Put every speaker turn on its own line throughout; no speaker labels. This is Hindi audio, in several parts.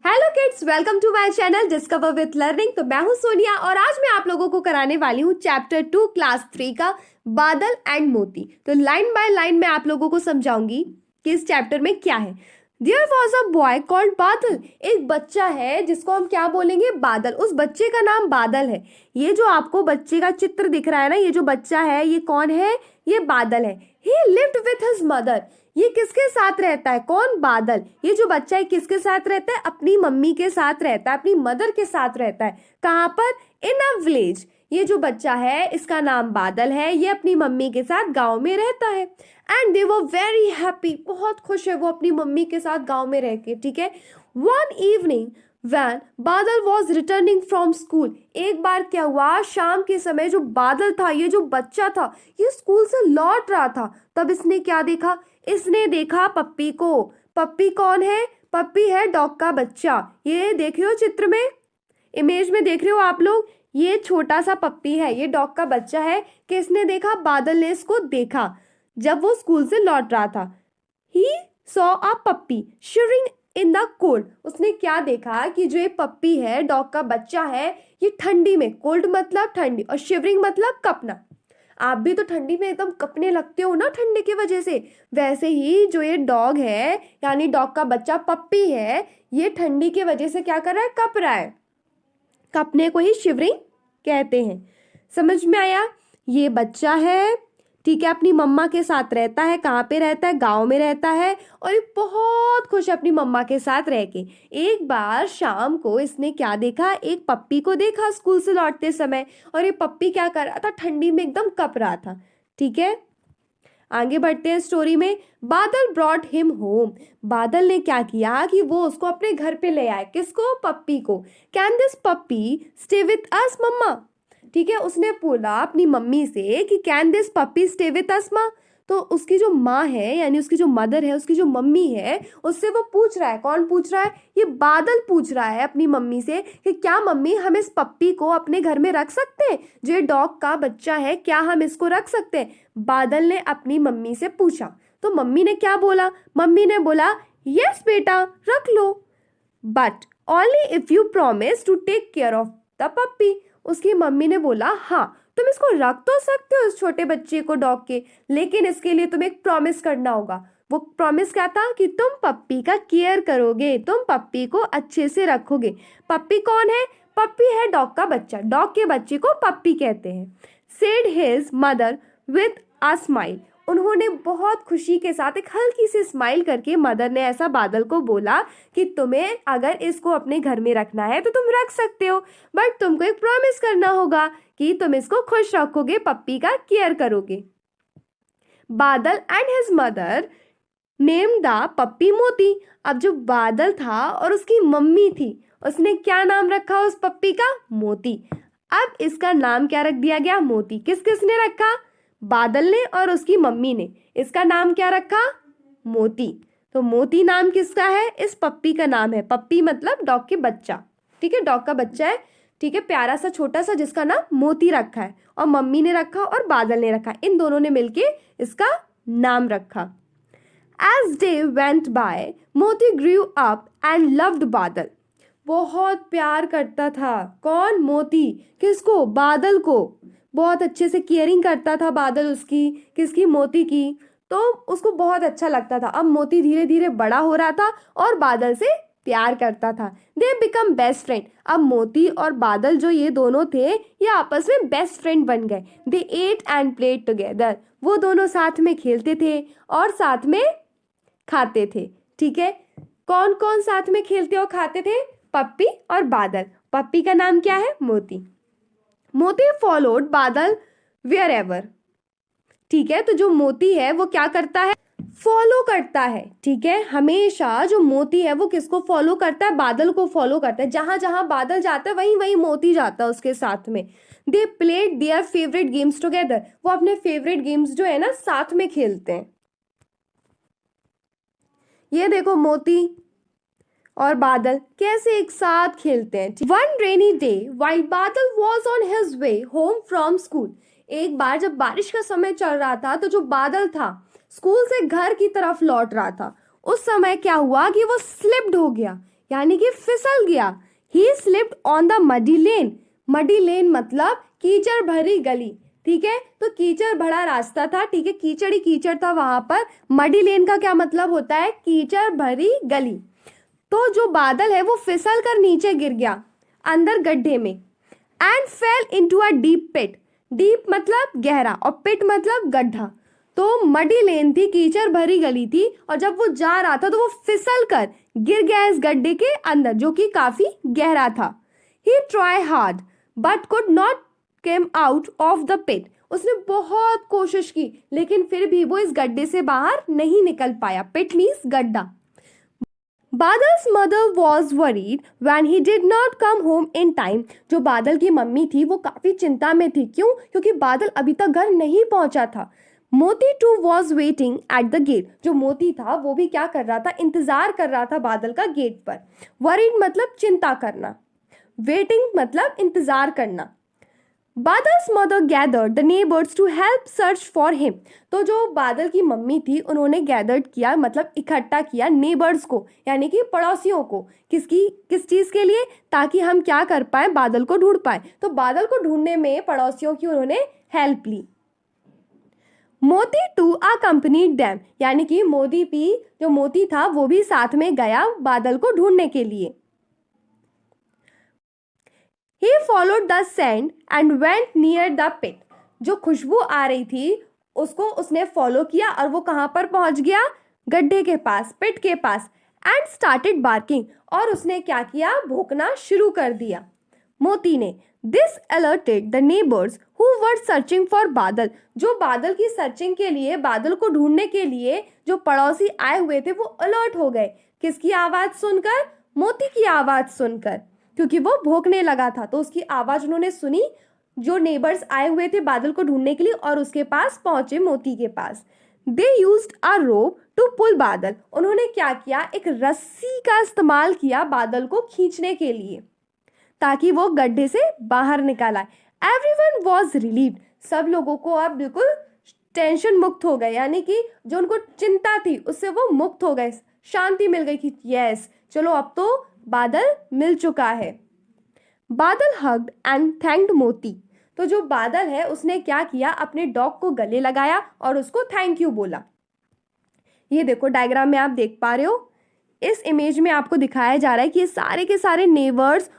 Hello kids, welcome to my channel discover with learning. तो मैं हूं सोनिया और आज मैं आप लोगों को कराने वाली हूं चैप्टर 2 क्लास 3 का बादल एंड मोती। तो लाइन बाय लाइन मैं आप लोगों को समझाऊंगी कि इस चैप्टर में क्या है। There was a boy called Badal. एक बच्चा है जिसको हम क्या बोलेंगे, बादल। उस बच्चे का नाम बादल है। ये जो आपको बच्चे का चित्र दिख रहा है ना, ये जो बच्चा है ये कौन है? ये बादल है। ही लिव्ड विथ हिज मदर। ये किसके साथ रहता है? कौन? बादल। ये जो बच्चा है किसके साथ रहता है? अपनी मम्मी के साथ रहता है, अपनी मदर के साथ रहता है। कहाँ पर? इन अ विलेज। ये जो बच्चा है इसका नाम बादल है, ये अपनी मम्मी के साथ गांव में रहता है। And they were very happy. बहुत खुश है वो अपनी मम्मी के साथ गांव में रह के। ठीक है। वन इवनिंग When बादल वॉज रिटर्निंग फ्रॉम स्कूल। एक बार क्या हुआ, शाम के समय जो बादल था, ये जो बच्चा था, ये स्कूल से लौट रहा था। तब इसने क्या देखा? इसने देखा पप्पी को। पप्पी कौन है? पप्पी है डॉग का बच्चा। ये देख रहे हो चित्र में, इमेज में देख रहे हो आप लोग, ये छोटा सा पप्पी है, ये डॉग का बच्चा है। किसने देखा? बादल ने इसको देखा जब वो स्कूल से लौट रहा था। He saw a puppy shivering in the cold. उसने क्या देखा कि जो ये पप्पी है, डॉग का बच्चा है, ये ठंडी में, कोल्ड मतलब ठंडी और शिवरिंग मतलब कपना। आप भी तो ठंडी में एकदम कपने लगते हो ना ठंडी की वजह से। वैसे ही जो ये डॉग है, यानी डॉग का बच्चा पप्पी है, ये ठंडी की वजह से क्या कर रहा है? कप रहा है। कपने को ही शिवरिंग कहते हैं। समझ में आया? ये बच्चा है, ठीक है, अपनी मम्मा के साथ रहता है। कहाँ पे रहता है? गांव में रहता है। और ये बहुत खुश है अपनी मम्मा के साथ रह के। एक बार शाम को इसने क्या देखा? एक पप्पी को देखा स्कूल से लौटते समय। और ये पप्पी क्या कर रहा था? ठंडी में एकदम कप रहा था। ठीक है, आगे बढ़ते हैं स्टोरी में। बादल ब्रॉट हिम होम। बादल ने क्या किया कि वो उसको अपने घर पे ले आए। किसको? पप्पी को। Can this puppy stay with us mama? ठीक है, उसने बोला अपनी मम्मी से कि can this puppy stay with us माँ? तो उसकी जो माँ है, यानी उसकी जो मदर है, उसकी जो मम्मी है, उससे वो पूछ रहा है। कौन पूछ रहा है? ये बादल पूछ रहा है अपनी मम्मी से कि क्या मम्मी हम इस पप्पी को अपने घर में रख सकते हैं? जो ये डॉग का बच्चा है, क्या हम इसको रख सकते हैं? बादल ने अपनी मम्मी से पूछा। तो मम्मी ने क्या बोला? मम्मी ने बोला यस बेटा, रख लो, but only if you promise to take care of the puppy. उसकी मम्मी ने बोला हाँ, तुम इसको रख तो सकते हो, इस छोटे बच्चे को, डॉग के, लेकिन इसके लिए तुम्हें एक प्रॉमिस करना होगा। वो प्रॉमिस क्या था? कि तुम पप्पी का केयर करोगे, तुम पप्पी को अच्छे से रखोगे। पप्पी कौन है? पप्पी है डॉग का बच्चा। डॉग के बच्चे को पप्पी कहते हैं। Said his mother with a smile. उन्होंने बहुत खुशी के साथ एक हल्की सी स्माइल करके मदर ने ऐसा बादल को बोला कि तुम्हें अगर इसको अपने घर में रखना है तो तुम रख सकते हो, बट तुमको एक प्रॉमिस करना होगा कि तुम इसको खुश रखोगे, पप्पी का केयर करोगे। Badal and his mother named the puppy Moti. अब जो बादल था और उसकी मम्मी थी, उसने क्या नाम रखा उस पप्पी का? मोती। अब इसका नाम क्या रख दिया गया? मोती। किस किसने रखा? बादल ने और उसकी मम्मी ने। इसका नाम क्या रखा? मोती। तो मोती नाम किसका है? इस पप्पी का नाम है। पप्पी मतलब डॉग के बच्चा। ठीक है, डॉग का बच्चा है। ठीक है, प्यारा सा छोटा सा, जिसका नाम मोती रखा है। और मम्मी ने रखा और बादल ने रखा, इन दोनों ने मिलके इसका नाम रखा। As day went by, मोती grew up and loved बादल। बहुत प्यार करता था। कौन? मोती। किसको? बादल को। बहुत अच्छे से केयरिंग करता था बादल उसकी। किसकी? मोती की। तो उसको बहुत अच्छा लगता था। अब मोती धीरे धीरे बड़ा हो रहा था और बादल से प्यार करता था। They become best friend. अब मोती और बादल जो ये दोनों थे, ये आपस में बेस्ट फ्रेंड बन गए। दे एट एंड प्लेड टुगेदर। वो दोनों साथ में खेलते थे और साथ में खाते थे। ठीक है, कौन कौन साथ में खेलते और खाते थे? पप्पी और बादल। पप्पी का नाम क्या है? मोती। मोती फॉलोड बादल वेयर एवर। ठीक है, तो जो मोती है वो क्या करता है? फॉलो करता है। ठीक है, हमेशा जो मोती है वो किसको फॉलो करता है? बादल को फॉलो करता है। जहां जहां बादल जाता है वहीं वहीं मोती जाता है उसके साथ में। They played their favourite games together. वो अपने फेवरेट गेम्स जो है ना साथ में खेलते हैं। ये देखो मोती और बादल कैसे एक साथ खेलते हैं। वन रेनी डे व्हाइल बादल was on his way home from school. एक बार जब बारिश का समय चल रहा था तो जो बादल था स्कूल से घर की तरफ लौट रहा था। उस समय क्या हुआ कि वो स्लिप्ड हो गया। यानी कि फिसल गया। He slipped on the muddy lane. Muddy lane मतलब कीचड़ भरी गली, ठीक है। तो कीचड़ भरा रास्ता था, ठीक है, कीचड़ ही कीचड़ था वहां पर। मडी लेन का क्या मतलब होता है? कीचड़ भरी गली। तो जो बादल है वो फिसल कर नीचे गिर गया अंदर गड्ढे में। And fell into a deep pit. Deep मतलब गहरा और पिट मतलब गड्ढा। तो मडी लेन थी, कीचड़ भरी गली थी, और जब वो जा रहा था तो वो फिसल कर गिर गया इस गड्ढे के अंदर जो कि काफी गहरा था। He try hard but could not came out of the pit. उसने बहुत कोशिश की लेकिन फिर भी वो इस गड्ढे से बाहर नहीं निकल पाया। पिट मीन्स गड्ढा। Badal's mother was worried when he did not come home in time. जो बादल की मम्मी थी वो काफी चिंता में थी। क्यों? क्योंकि बादल अभी तक घर नहीं पहुंचा था। Moti too was waiting at the gate. जो मोती था वो भी क्या कर रहा था? इंतजार कर रहा था बादल का गेट पर। वरीड मतलब चिंता करना, वेटिंग मतलब इंतजार करना। Badal's mother gathered the neighbours to help search for him. तो जो बादल की मम्मी थी उन्होंने गैदर्ड किया मतलब इकट्ठा किया नेबर्स को, यानी कि पड़ोसियों को। किस चीज के लिए? ताकि हम क्या कर पाए? बादल को ढूंढ पाए। तो बादल को ढूंढने में पड़ोसियों की उन्होंने हेल्प ली। मोती टू अकम्पनीड देम, यानी कि जो मोती था वो भी साथ में गया बादल को ढूंढने के लिए। He followed the scent and went near the pit. जो खुशबू आ रही थी उसको उसने फॉलो किया और वो कहाँ पर पहुंच गया? गड्ढे के पास, पिट के पास। एंड स्टार्टेड बार्किंग, और उसने क्या किया? भौंकना शुरू कर दिया मोती ने। This alerted the neighbours who were searching for बादल। जो बादल की सर्चिंग के लिए, बादल को ढूंढने के लिए जो पड़ोसी आए हुए थे वो अलर्ट हो गए। किसकी आवाज सुनकर? मोती की आवाज सुनकर, क्योंकि वो भौंकने लगा था। तो उसकी आवाज उन्होंने सुनी। जो नेबर्स आए हुए थे बादल को ढूंढने के लिए और उसके पास पहुंचे, मोती के पास। They used a rope to pull बादल। उन्होंने क्या किया? एक रस्सी का इस्तेमाल किया बादल को खींचने के लिए ताकि वो गड्ढे से बाहर निकल आए। Everyone was relieved. सब लोगों को अब बिल्कुल टेंशन मुक्त हो गए, यानी कि जो उनको चिंता थी उससे वो मुक्त हो गए, शांति मिल गई कि यस चलो अब तो बादल मिल चुका है। बादल हग्ड एंड थैंक्ड मोती। तो जो बादल है उसने क्या किया? अपने डॉग को गले लगाया और उसको थैंक यू बोला। ये देखो डायग्राम में आप देख पा रहे हो, इस इमेज में आपको दिखाया जा रहा है कि ये सारे के सारे नेबर्स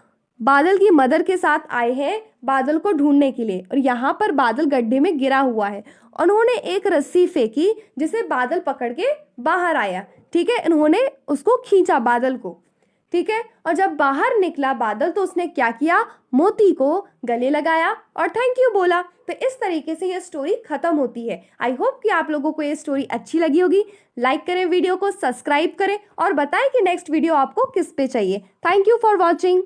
बादल की मदर के साथ आए हैं बादल को ढूंढने के लिए। और यहाँ पर बादल गड्ढे में गिरा हुआ है। उन्होंने एक रस्सी फेंकी जिसे बादल पकड़ के बाहर आया, ठीक है। इन्होंने उसको खींचा बादल को, ठीक है। और जब बाहर निकला बादल तो उसने क्या किया? मोती को गले लगाया और थैंक यू बोला। तो इस तरीके से ये स्टोरी खत्म होती है। आई होप कि आप लोगों को ये स्टोरी अच्छी लगी होगी। लाइक करें वीडियो को, सब्सक्राइब करें और बताएं कि नेक्स्ट वीडियो आपको किस पे चाहिए। Thank you for watching.